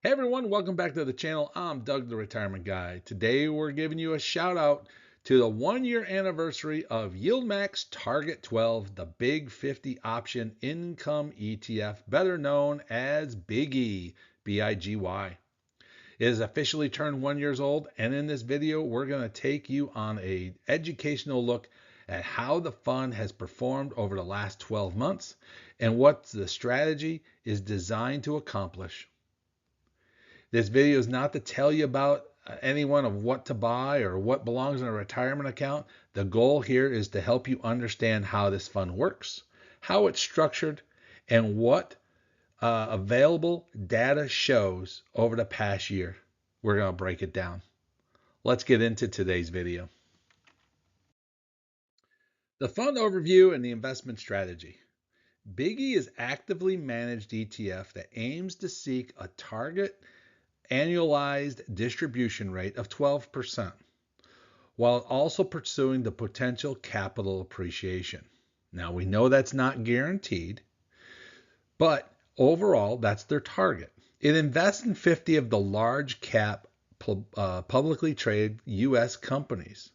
Hey everyone, welcome back to the channel. I'm Doug the Retirement Guy. Today we're giving you a shout out to the 1 year anniversary of YieldMax Target 12, the Big 50 Option Income ETF, better known as BIGY, BIGY. It has officially turned 1 year old, and in this video we're going to take you on an educational look at how the fund has performed over the last 12 months and what the strategy is designed to accomplish. This video is not to tell you about anyone of what to buy or what belongs in a retirement account. The goal here is to help you understand how this fund works, how it's structured, and what available data shows over the past year. We're going to break it down. Let's get into today's video. The fund overview and the investment strategy. BIGY is actively managed ETF that aims to seek a target annualized distribution rate of 12%, while also pursuing the potential capital appreciation. Now, we know that's not guaranteed, but overall, that's their target. It invests in 50 of the large cap publicly traded U.S. companies.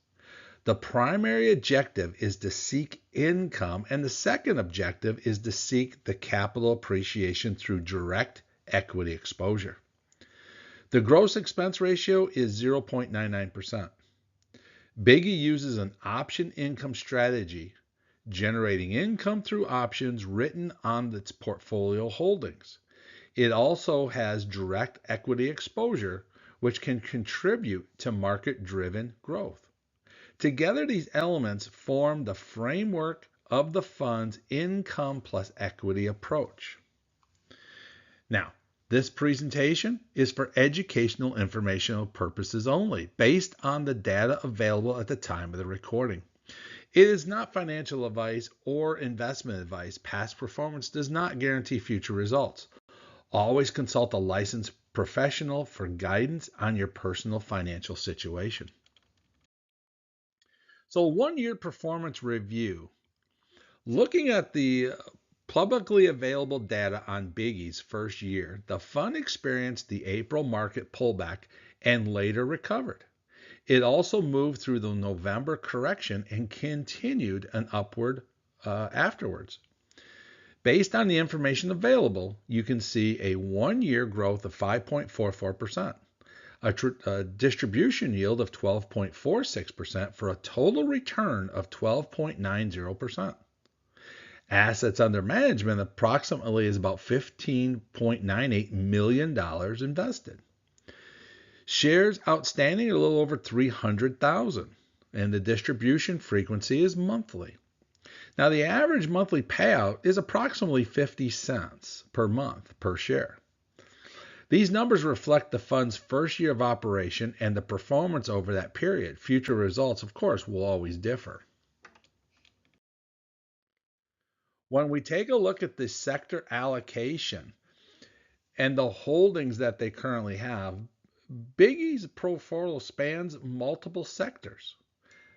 The primary objective is to seek income, and the second objective is to seek the capital appreciation through direct equity exposure. The gross expense ratio is 0.99%. BIGY uses an option income strategy, generating income through options written on its portfolio holdings. It also has direct equity exposure, which can contribute to market-driven growth. Together, these elements form the framework of the fund's income plus equity approach. Now, this presentation is for educational informational purposes only, based on the data available at the time of the recording. It is not financial advice or investment advice. Past performance does not guarantee future results. Always consult a licensed professional for guidance on your personal financial situation. So, 1 year performance review. Looking at the publicly available data on BIGY's first year, the fund experienced the April market pullback and later recovered. It also moved through the November correction and continued an upward afterwards. Based on the information available, you can see a 1 year growth of 5.44%, a distribution yield of 12.46% for a total return of 12.90%. Assets under management approximately is about $15.98 million invested. Shares outstanding are a little over 300,000, and the distribution frequency is monthly. Now, the average monthly payout is approximately 50 cents per month per share. These numbers reflect the fund's first year of operation and the performance over that period. Future results, of course, will always differ. When we take a look at the sector allocation and the holdings that they currently have, BIGY's portfolio spans multiple sectors.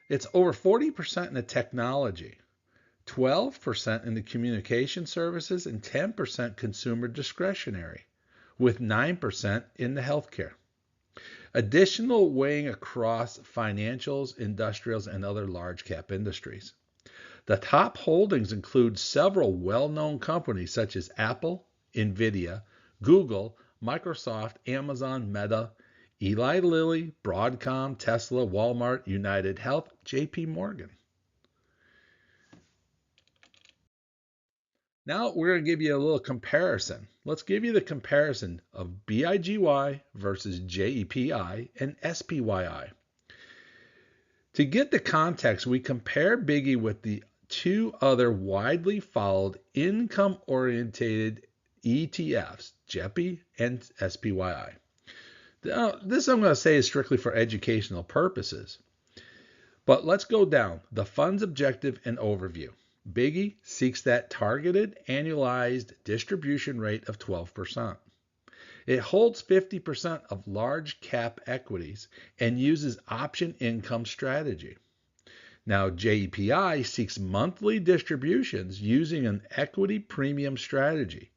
It's over 40% in the technology, 12% in the communication services, and 10% consumer discretionary, with 9% in the healthcare. Additional weighing across financials, industrials, and other large cap industries. The top holdings include several well-known companies such as Apple, Nvidia, Google, Microsoft, Amazon, Meta, Eli Lilly, Broadcom, Tesla, Walmart, United Health, JP Morgan. Now we're going to give you a little comparison. Let's give you the comparison of BIGY versus JEPI and SPYI. To get the context, we compare BIGY with the two other widely followed income-oriented ETFs, JEPI and SPYI. Now, this I'm going to say is strictly for educational purposes. But let's go down. The fund's objective and overview. BIGY seeks that targeted annualized distribution rate of 12%. It holds 50% of large cap equities and uses option income strategy. Now, JEPI seeks monthly distributions using an equity premium strategy.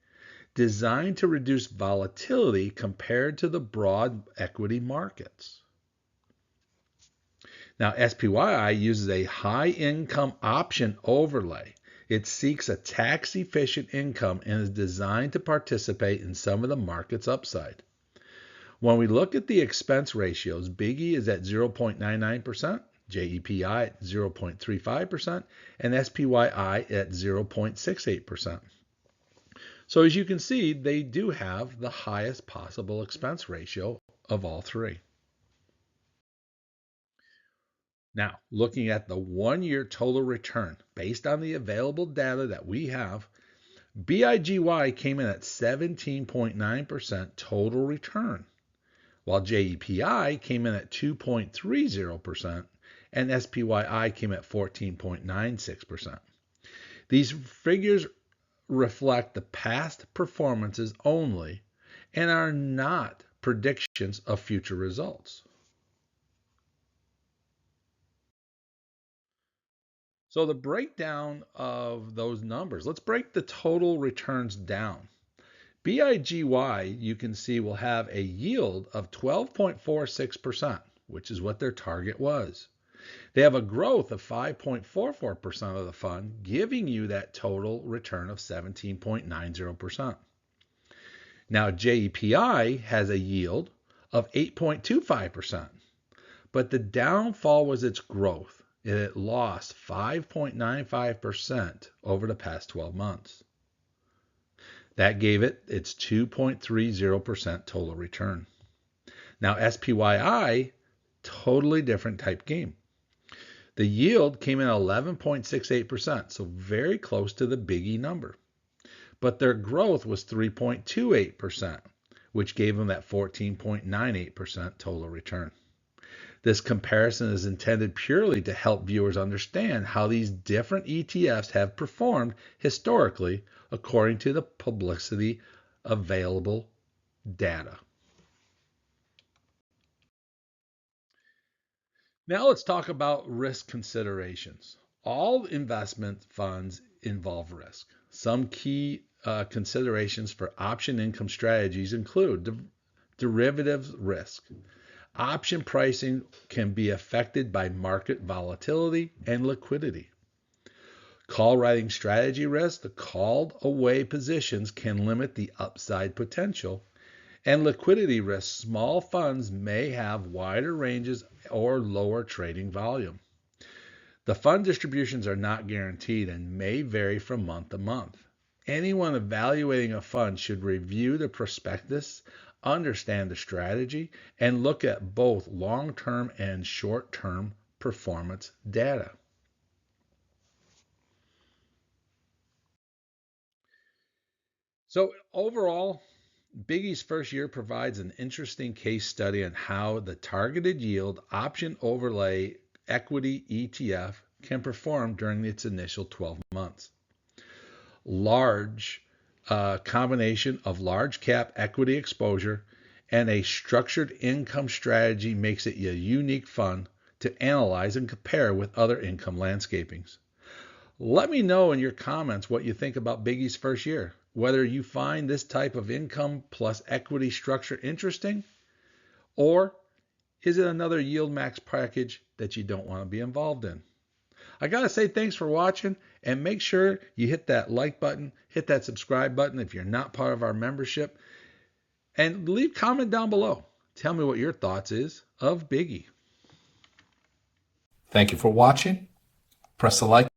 designed to reduce volatility compared to the broad equity markets. Now, SPYI uses a high-income option overlay. It seeks a tax-efficient income and is designed to participate in some of the market's upside. When we look at the expense ratios, BIGY is at 0.99%, JEPI at 0.35%, and SPYI at 0.68%. So as you can see, they do have the highest possible expense ratio of all three. Now, looking at the 1-year total return based on the available data that we have, BIGY came in at 17.9% total return, while JEPI came in at 2.30% and SPYI came at 14.96%. These figures reflect the past performances only and are not predictions of future results. So the breakdown of those numbers, let's break the total returns down. BIGY, you can see, will have a yield of 12.46%, which is what their target was. They have a growth of 5.44% of the fund, giving you that total return of 17.90%. Now, JEPI has a yield of 8.25%, but the downfall was its growth. It lost 5.95% over the past 12 months. That gave it its 2.30% total return. Now, SPYI, totally different type game. The yield came in 11.68%, so very close to the BIGY number. But their growth was 3.28%, which gave them that 14.98% total return. This comparison is intended purely to help viewers understand how these different ETFs have performed historically according to the publicly available data. Now let's talk about risk considerations. All investment funds involve risk. Some key considerations for option income strategies include derivatives risk. Option pricing can be affected by market volatility and liquidity. Call writing strategy risk. The called away positions can limit the upside potential. And liquidity risk. Small funds may have wider ranges or lower trading volume. The fund distributions are not guaranteed and may vary from month to month. Anyone evaluating a fund should review the prospectus, understand the strategy, and look at both long-term and short-term performance data. So overall, BIGY's first year provides an interesting case study on how the targeted yield option overlay equity ETF can perform during its initial 12 months. Combination of large cap equity exposure and a structured income strategy makes it a unique fund to analyze and compare with other income landscapings. Let me know in your comments what you think about BIGY's first year, whether you find this type of income plus equity structure interesting, or is it another YieldMax package that you don't want to be involved in? I got to say thanks for watching, and make sure you hit that like button, hit that subscribe button if you're not part of our membership, and leave a comment down below. Tell me what your thoughts is of BIGY. Thank you for watching. Press the like